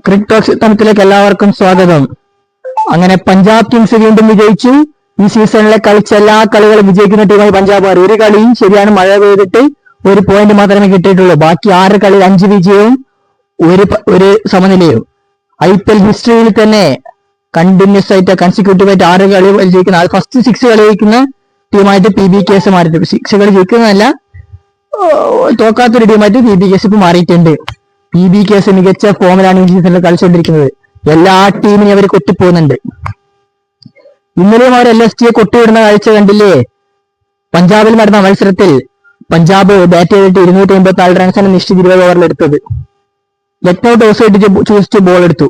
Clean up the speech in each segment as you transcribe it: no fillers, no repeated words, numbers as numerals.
Cricket തലത്തിലേക്ക് എല്ലാവർക്കും സ്വാഗതം. അങ്ങനെ പഞ്ചാബ് കിങ്സ് വീണ്ടും വിജയിച്ചു. ഈ സീസണിലെ കളിച്ച എല്ലാ കളികളും വിജയിക്കുന്ന ടീമായി പഞ്ചാബ്. ഒരു കളി ശരിയാണ്, മഴ പെയ്തിട്ട് ഒരു പോയിന്റ് മാത്രമേ കിട്ടിയിട്ടുള്ളൂ. ബാക്കി 6 കളിയിൽ 5 വിജയവും ഒരു സമനിലയും. IPL ഹിസ്റ്ററിയിൽ തന്നെ കണ്ടിന്യൂസ് ആയിട്ട് കൺസിക്യൂട്ടീവ് ആയിട്ട് 6 കളി ജയിക്കുന്ന, ഫസ്റ്റ് 6 കളി ജയിക്കുന്ന ടീമായിട്ട് PBKS മാറിയിട്ടുണ്ട്. 6 കളി ജയിക്കുന്നതല്ല, തോക്കാത്തൊരു ടീമായിട്ട് PBKS ഇപ്പൊ മാറിയിട്ടുണ്ട്. PBKS മികച്ച ഫോമിലാണ് ഈ സീസണിൽ കളിച്ചുകൊണ്ടിരിക്കുന്നത്. എല്ലാ ടീമിനെയും അവർ കൊട്ടിപ്പോകുന്നുണ്ട്. ഇന്നലെയും അവർ LSTയെ കൊട്ടിവിടുന്ന കാഴ്ച കണ്ടില്ലേ? പഞ്ചാബിൽ നടന്ന മത്സരത്തിൽ പഞ്ചാബ് ബാറ്റ് ചെയ്തിട്ട് 284 റൺസാണ് നിശ്ചിത 20 ഓവറിൽ എടുത്തത്. ലക്നൌ ടോസ് ചെയ്തിട്ട് ചൂസ് ടു ബോൾ എടുത്തു.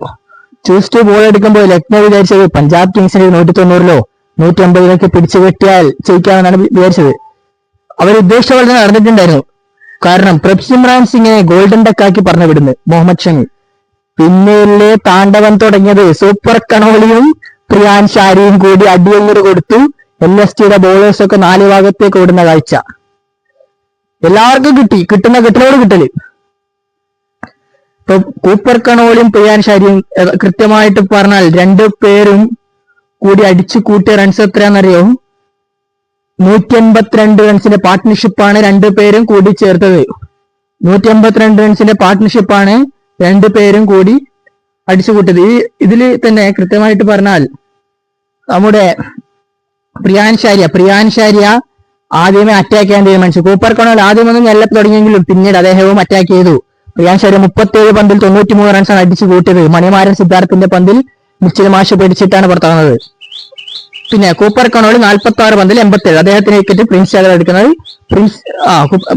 ചൂസ് ടു ബോൾ എടുക്കുമ്പോൾ ലക്നൌ വിചാരിച്ചത് പഞ്ചാബ് കിങ്സിന് 190 150 പിടിച്ചു കെട്ടിയാൽ ജയിക്കാമെന്നാണ് വിചാരിച്ചത്. അവർ ഉദ്ദേശിച്ച പോലെ തന്നെ നടന്നിട്ടുണ്ടായിരുന്നു. കാരണം പ്രഭ്സിമ്രാൻ സിംഗിനെ ഗോൾഡൻ ഡക്കാക്കി പറഞ്ഞു വിടുന്നു മുഹമ്മദ് ഷമി. പിന്നിലെ താണ്ഡവം തുടങ്ങിയത് സൂപ്പർ കണോളിയും പ്രിയാൻ ഷാരിയും കൂടി അടിയങ്ങോട് കൊടുത്തു. LSTയുടെ ബോളേഴ്സ് ഒക്കെ 4 ഭാഗത്തേക്ക് ഓടുന്ന കാഴ്ച എല്ലാവർക്കും കിട്ടുന്ന കിട്ടലോട് കിട്ടല്. ഇപ്പൊ കൂപ്പർ കണോളിയും പ്രിയാൻ ഷാരിയും കൃത്യമായിട്ട് പറഞ്ഞാൽ 2 പേരും കൂടി അടിച്ചു കൂട്ടിയ റൺസ് എത്രയാണെന്നറിയോ? 182 റൺസിന്റെ പാർട്ട്ണർഷിപ്പാണ് 2 പേരും കൂടി ചേർത്തത്. 182 റൺസിന്റെ പാർട്ട്ണർഷിപ്പാണ് 2 പേരും കൂടി അടിച്ചു കൂട്ടിയത്. ഇതിൽ തന്നെ കൃത്യമായിട്ട് പറഞ്ഞാൽ നമ്മുടെ പ്രിയാൻ ഷാരിയ ആദ്യമേ അറ്റാക്ക് ചെയ്യാൻ തീരുമാനിച്ചു. കൂപ്പർ കണോൾ ആദ്യമൊന്നും ഞെല്ലപ്പ് തുടങ്ങിയെങ്കിലും പിന്നീട് അദ്ദേഹവും അറ്റാക്ക് ചെയ്തു. പ്രിയാൻ ഷാരിയ 37 പന്തിൽ 93 റൺസാണ് അടിച്ചു കൂട്ടിയത്. മണിമാരൻ സിദ്ധാർത്ഥിന്റെ പന്തിൽ മിച്ചൽ മാഷ് പിടിച്ചിട്ടാണ് പുറത്താകുന്നത്. പിന്നെ കൂപ്പർ കണോളി 46 പന്തിൽ 87. അദ്ദേഹത്തിന് വിക്കറ്റ് പ്രിൻസ് യാദവ് എടുക്കുന്നത്.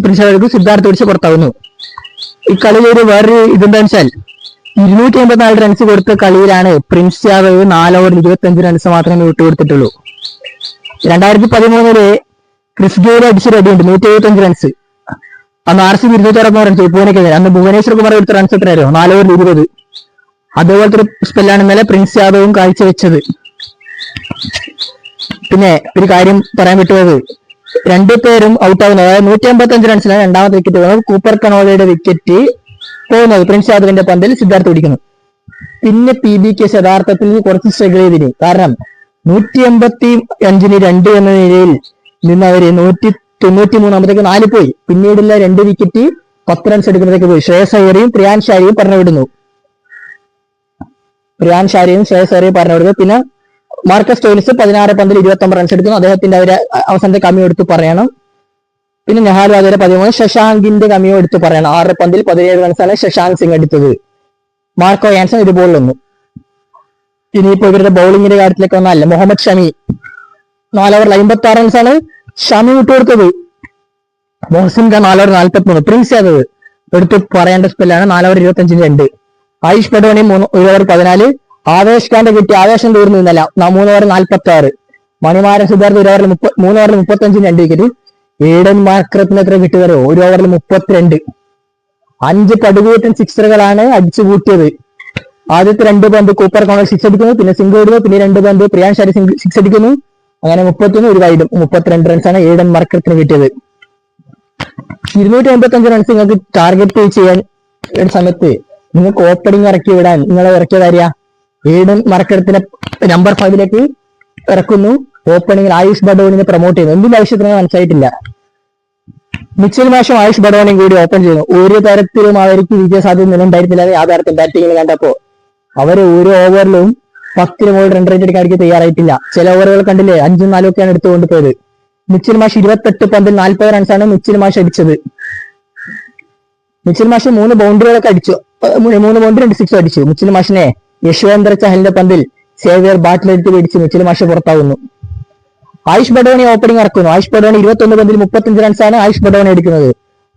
പ്രിൻസ് യാദവ് സിദ്ധാർത്ഥ് പിടിച്ച് പുറത്താവുന്നു. ഈ കളിയിൽ ഒരു വേറൊരു ഇതെന്താണെന്ന് വെച്ചാൽ 284 റൺസ് കൊടുത്ത കളിയിലാണ് പ്രിൻസ് യാദവ് 4 ഓവറിൽ 25 റൺസ് മാത്രമേ വിട്ടുകൊടുത്തിട്ടുള്ളൂ. 2013 ക്രിസ് ഗെയിൽ അടിച്ചൊരു അടിയുണ്ട് 175 റൺസ്. അന്ന് RCB 260 റൺസ് പൂനെക്കെതിരെ. അന്ന് ഭുവനേശ്വർ കുമാർ എടുത്ത റൺസ് എത്രയായിരുന്നു? 4 ഓവറിൽ 20. അതേപോലത്തെ ഒരു സ്പെല്ലാണ് ഇന്നലെ പ്രിൻസ് യാദവും കാഴ്ചവെച്ചത്. പിന്നെ ഒരു കാര്യം പറയാൻ വിട്ടുപോയത്, 2 പേരും ഔട്ടാവുന്നത്. അതായത് 185 റൺസിലാണ് രണ്ടാമത്തെ വിക്കറ്റ് പോകുന്നത്. കൂപ്പർ കണോളയുടെ വിക്കറ്റ് പോകുന്നത് പ്രിൻസ് യാദവിന്റെ പന്തിൽ സിദ്ധാർത്ഥ് പിടിക്കുന്നു. പിന്നെ PBKS യഥാർത്ഥത്തിൽ കുറച്ച് സ്ട്രഗിൾ ചെയ്തിന്. കാരണം 185-ന് 2 എന്ന നിലയിൽ നിന്ന് അവര് 193 4 പോയി. പിന്നീടുള്ള 2 വിക്കറ്റ് 10 റൺസ് എടുക്കുന്നതൊക്കെ പോയി. ശ്രേയസ് അയ്യരെയും പ്രിയാൻ ഷാരിയും പറഞ്ഞു വിടുന്നു. പിന്നെ മാർക്കസ് സ്റ്റോയിനിസ് 16 പന്തിൽ 29 റൺസ് എടുക്കുന്നു. അദ്ദേഹത്തിന്റെ അവസാനത്തെ കമ്മിയോ എടുത്ത് പറയണം. പിന്നെ നെഹാൽ വാദേര 13. ശശാങ്കിന്റെ കമ്മിയോ എടുത്ത് പറയണം. 6 പന്തിൽ 17 റൺസാണ് ശശാങ്ക് സിംഗ് എടുത്തത്. മാർക്കോ യാൻസൺ ഒരു ബോളിലൊന്നു. ഇനിയിപ്പോ ഇവരുടെ ബൗളിങ്ങിന്റെ കാര്യത്തിലേക്ക് വന്നല്ല, മുഹമ്മദ് ഷമി 4 ഓവറിൽ 56 റൺസാണ് ഷമി വിട്ടുകൊടുത്തത്. മോഹസിൻ ഖാൻ 4 ഓവർ 43. പ്രിൻസ് യാദവ് എടുത്ത് പറയേണ്ട സ്പെല്ലാണ് 4 ഓവർ 25-ന് 2. ആയുഷ് പടോണി 1 ഓവർ 14. ആവേശ് ഖാന്റെ കിട്ടി, ആവേശം തീർന്നു ഇന്നല്ല 3 ഓവർ 46. മണിമാരൻ സിദ്ധാർത്ഥ് 3 ഓവറിൽ 35-ന് 2 വിക്കറ്റ്. ഏഡൻ മാർക്രത്തിന് എത്ര കിട്ടിയതോ? 1 ഓവറിൽ 32. 5 പടുകൂറ്റൻ സിക്സറുകളാണ് അടിച്ചു കൂട്ടിയത്. ആദ്യത്തെ 2 പന്ത് കൂപ്പർ കണോൾ 6 അടിക്കുന്നു, പിന്നെ സിംഗ് ഇടുന്നു, പിന്നെ 2 പന്ത് പ്രിയാൻ ഷാരി 6 അടിക്കുന്നു. അങ്ങനെ 31 ഒരു വൈഡും 32 റൺസാണ് ഏഡൻ മാർക്രത്തിന് കിട്ടിയത്. 285 റൺസ് നിങ്ങൾക്ക് ടാർഗറ്റ് ചെയ്യാൻ സമയത്ത് നിങ്ങൾക്ക് ഓപ്പണിംഗ് ഇറക്കി വിടാൻ നിങ്ങളെ ഇറക്കിയത് ആര്യ? ഏഡൻ മാർക്രത്തിനെ നമ്പർ 5ലേക്ക് ഇറക്കുന്നു. ഓപ്പണിംഗിൽ ആയുഷ് ബഡോണിനെ പ്രൊമോട്ട് ചെയ്യുന്നു. എന്തിന്റെ ആവശ്യത്തിനും മനസ്സിലായിട്ടില്ല. മിച്ചൽ മാഷും ആയുഷ് ബഡോണിയും കൂടി ഓപ്പൺ ചെയ്യുന്നു. ഒരു തരത്തിലും അവർക്ക് വിജയ സാധ്യത നിലനിണ്ടായിരുന്നില്ല. യാഥാർത്ഥ്യം ബാറ്റിംഗിൽ കണ്ടപ്പോ അവര് ഒരു ഓവറിലും 10 മുകളിൽ റൺ റേറ്റ് എടുക്കാൻ അവർക്ക് തയ്യാറായിട്ടില്ല. ചില ഓവറുകൾ കണ്ടില്ലേ 5ഉം 4ഉം ഒക്കെയാണ് എടുത്തുകൊണ്ട് പോയത്. മിച്ചൽ മാഷ് 28 പന്തിൽ 40 റൺസാണ് മിച്ചൽ മാഷ് അടിച്ചത്. മിച്ചൽ മാഷ് 3 ബൗണ്ടറികളൊക്കെ അടിച്ചു. 3 ബൗണ്ടറി 2 6 അടിച്ചു. മിച്ചൽ മാഷിനെ യശ്വന്ത്ര ചഹലിന്റെ പന്തിൽ സേവിയർ ബാറ്റിലെടുത്ത് പിടിച്ച് മിച്ചൽ മാഷ് പുറത്താവുന്നു. ആയുഷ് ബഡോണി ഓപ്പണിംഗ് ഇറക്കുന്നു. ആയുഷ് ബഡോണി 21 പന്തിൽ 35 റൺസാണ് ആയുഷ് ബഡോണി എടുക്കുന്നത്.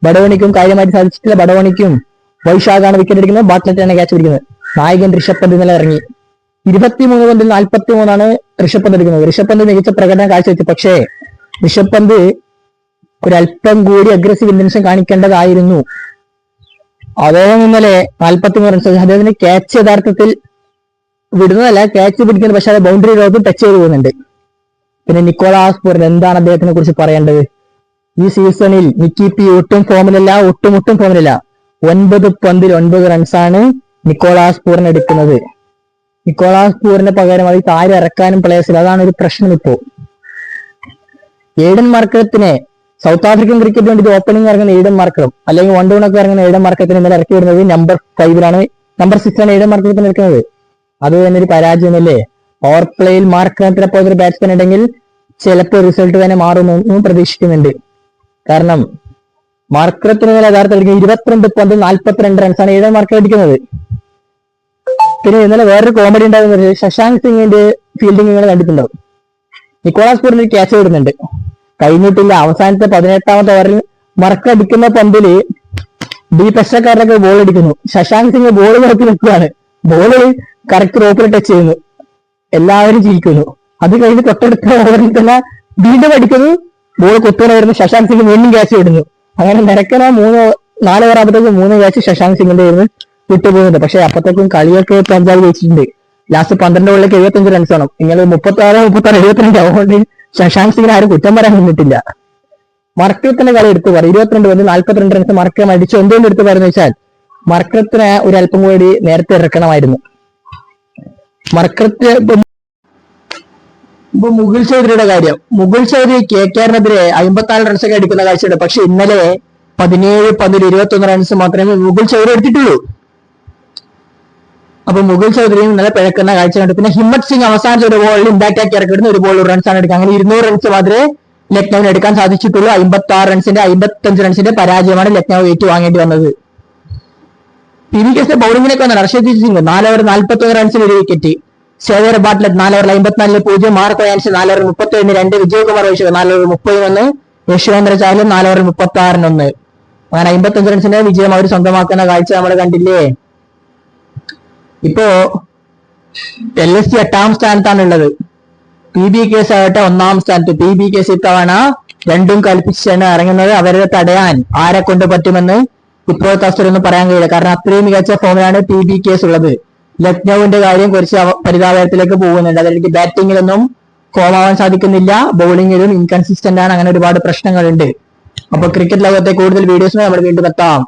ബഡോണിക്കും കാര്യമായിട്ട് സാധിച്ചിട്ടില്ല. ബഡോണിക്കും വൈശാഖാണ് വിക്കറ്റ് എടുക്കുന്നത്. ബാറ്റ്ലെറ്റാണ് ക്യാച്ച് പിടിക്കുന്നത്. നായകൻ ഋഷഭ് പന്ത് ഇന്നലെ ഇറങ്ങി. 23 പന്തിൽ 43 ഋഷഭ് പന്ത് എടുക്കുന്നത്. ഋഷഭ് പന്ത് മികച്ച പ്രകടനം കാഴ്ചവെച്ചു. പക്ഷേ ഋഷഭ് പന്ത് ഒരല്പം കൂടി അഗ്രസീവ് ഇന്റൻഷൻ കാണിക്കേണ്ടതായിരുന്നു. അദ്ദേഹം ഇന്നലെ 43 റൺസ്. അദ്ദേഹത്തിന് ക്യാച്ച് യഥാർത്ഥത്തിൽ വിടുന്നതല്ല, ക്യാച്ച് പിടിക്കുന്നത്. പക്ഷെ അത് ബൗണ്ടറി റോഡ് ടച്ച് ചെയ്ത് പോകുന്നുണ്ട്. പിന്നെ നിക്കോളാസ് പൂരൻ, എന്താണ് അദ്ദേഹത്തിനെ കുറിച്ച് പറയേണ്ടത്? ഈ സീസണിൽ നിക്കി പി ഒട്ടും ഫോമിലല്ല. 9 പന്തിൽ 9 റൺസാണ് നിക്കോളാസ് പൂറിനെ എടുക്കുന്നത്. നിക്കോളാസ് പൂറിന് പകരം അത് താരം ഇറക്കാനും പ്ലേയേഴ്സിൽ, അതാണ് ഒരു പ്രശ്നം ഇപ്പോ. എയ്ഡൻ മാർക്കറത്തിനെ സൗത്ത് ആഫ്രിക്കൻ ക്രിക്കറ്റ് വേണ്ടി ഓപ്പണിംഗ് ഇറങ്ങുന്ന എയ്ഡൻ മാർക്കറും അല്ലെങ്കിൽ വൺ ഡൗൺ ഒക്കെ ഇറങ്ങുന്ന എയ്ഡൻ മാർക്കറത്തിനെ ഇന്നലെ ഇറക്കി വരുന്നത് നമ്പർ 5 നമ്പർ 6 എയ്ഡൻ മാർക്കറത്തിനെ ഇറക്കുന്നത്. അത് തന്നെ ഒരു പരാജയമല്ലേ. പവർ പ്ലേയിൽ മാർക്കറത്തിനെ പോലത്തെ ഒരു ബാറ്റ്സ്മാൻ ഉണ്ടെങ്കിൽ ചിലപ്പോൾ റിസൾട്ട് തന്നെ മാറുമെന്നും പ്രതീക്ഷിക്കുന്നുണ്ട്. കാരണം മാർക്കറത്തിന് യഥാർത്ഥത്തിൽ 22 പന്തിൽ 42 റൺസാണ് എയ്ഡൻ മാർക്കർ അടിക്കുന്നത്. പിന്നെ ഇന്നലെ വേറൊരു കോമഡി ഉണ്ടാകുന്നത് ശശാങ്ക് സിംഗിന്റെ ഫീൽഡിംഗ് നിങ്ങൾ കണ്ടിട്ടുണ്ടാവും. നിക്കോളാസ് പൂറിന് ഒരു ക്യാച്ച് വിടുന്നുണ്ട്, കഴിഞ്ഞിട്ടില്ല. അവസാനത്തെ 18ാമത്തെ ഓവറിൽ മറക്ക അടിക്കുന്ന പന്തില് പെസ്റ്റക്കാരനൊക്കെ ബോൾ അടിക്കുന്നു. ശശാങ്ക് സിംഗ് ബോൾ നോക്കി നിൽക്കുകയാണ്, ബോള് കറക്റ്റ് റോപ്പിൽ ടച്ച് ചെയ്യുന്നു, എല്ലാവരും ചിരിക്കുന്നു. അത് കഴിഞ്ഞ് തൊട്ടടുത്ത ഓവറിൽ തന്നെ വീണ്ടും അടിക്കുന്നു, ബോൾ കൊത്തുകയായിരുന്നു. ശശാങ്ക് സിംഗ് വീണ്ടും ക്യാച്ച് വിടുന്നു. അങ്ങനെ നിരക്കന 4 ഓവർ ആകുമ്പോഴത്തേക്കും 3 ക്യാച്ച് ശശാങ്ക് സിംഗിന്റെ ആയിരുന്നു വിട്ടുപോകുന്നുണ്ട്. പക്ഷെ അപ്പത്തേക്കും കളിയൊക്കെ പഞ്ചാബ് ജയിച്ചിട്ടുണ്ട്. ലാസ്റ്റ് 12 ബോളിലേക്ക് 75 റൺസ് വേണം. നിങ്ങൾ 36, 72 അതുകൊണ്ട് ശശാങ്ക് സിംഗിനെ ആരും കുറ്റം പറയാൻ നിന്നിട്ടില്ല. മർക്കറത്തിന്റെ കളി എടുത്തു പറയും. 22 പന്തിൽ 42 റൺസ് മർക്കം അടിച്ചു. എന്തുകൊണ്ട് എടുത്തു പറയുന്നത് വെച്ചാൽ മർക്കറത്തിനെ ഒരു അല്പം കൂടി നേരത്തെ ഇറക്കണമായിരുന്നു. മർക്കറത്ത് ഇപ്പൊ മുകുൾ ചൗധരിയുടെ കാര്യം, മുകുൾ ചൗധരി KKR-നെതിരെ 54 റൺസൊക്കെ അടിക്കുന്ന കാഴ്ചയുണ്ട്. പക്ഷെ ഇന്നലെ 17 പന്തിൽ 21 റൺസ് മാത്രമേ മുകുൾ ചൗധരി എടുത്തിട്ടുള്ളൂ. അപ്പൊ മുകുൾ ചൗധരിയും ഇന്നലെ പിഴക്കുന്ന കാഴ്ച കണ്ടു. പിന്നെ ഹിമ്മത് സിംഗ് അവസാനത്തെ ഒരു ബോളിൽ ഇമ്പാക്ട് ആക്കി ഇറക്കിടുന്ന ഒരു ബോൾ റൺസാണ് എടുക്കുക. അങ്ങനെ 200 റൺസ് മാത്രമേ ലക്നൌവിന് എടുക്കാൻ സാധിച്ചിട്ടുള്ളൂ. 56 റൺസിന്റെ 55 റൺസിന്റെ പരാജയമാണ് ലക്നൌ ഏറ്റുവാങ്ങേണ്ടി വന്നത്. PVK's ബൗളിംഗിലേക്ക് വന്നത് ഹർഷദീപ് സിംഗ് 4 ഓവർ 41 റൺസിന് 1 wicket, Xavier Bartlett 4 over 54 0, Marco Jansen 4 over 37 2, Vijaykumar Vyshak 4 over 31, Yuzvendra Chahal 4 over 36 1. അങ്ങനെ 55 റൺസിന്റെ വിജയം അവർ സ്വന്തമാക്കുന്ന കാഴ്ച നമ്മൾ കണ്ടില്ലേ. ഇപ്പോ LSG 8ാം സ്ഥാനത്താണ് ഉള്ളത്, PBK's ആകട്ടെ 1ാം സ്ഥാനത്ത്. PBK's ഇത്തവണ രണ്ടും കൽപ്പിച്ചാണ് ഇറങ്ങുന്നത്. അവരെ തടയാൻ ആരെ കൊണ്ട് പറ്റുമെന്ന് ഇപ്പോഴത്തെ അവസരമൊന്നും പറയാൻ കഴിയില്ല. കാരണം അത്രയും മികച്ച ഫോമിലാണ് PBK's ഉള്ളത്. ലക്നൌവിന്റെ കാര്യം കുറച്ച് പരിതാപത്തിലേക്ക് പോകുന്നുണ്ട്. അതിലേക്ക് ബാറ്റിങ്ങിലൊന്നും ഫോമാവാൻ സാധിക്കുന്നില്ല, ബൗളിങ്ങിലും ഇൻകൺസിസ്റ്റന്റ് ആണ്. അങ്ങനെ ഒരുപാട് പ്രശ്നങ്ങളുണ്ട്. അപ്പൊ ക്രിക്കറ്റ് ലോകത്തെ കൂടുതൽ വീഡിയോസുമായി നമ്മൾ വീണ്ടും എത്താം.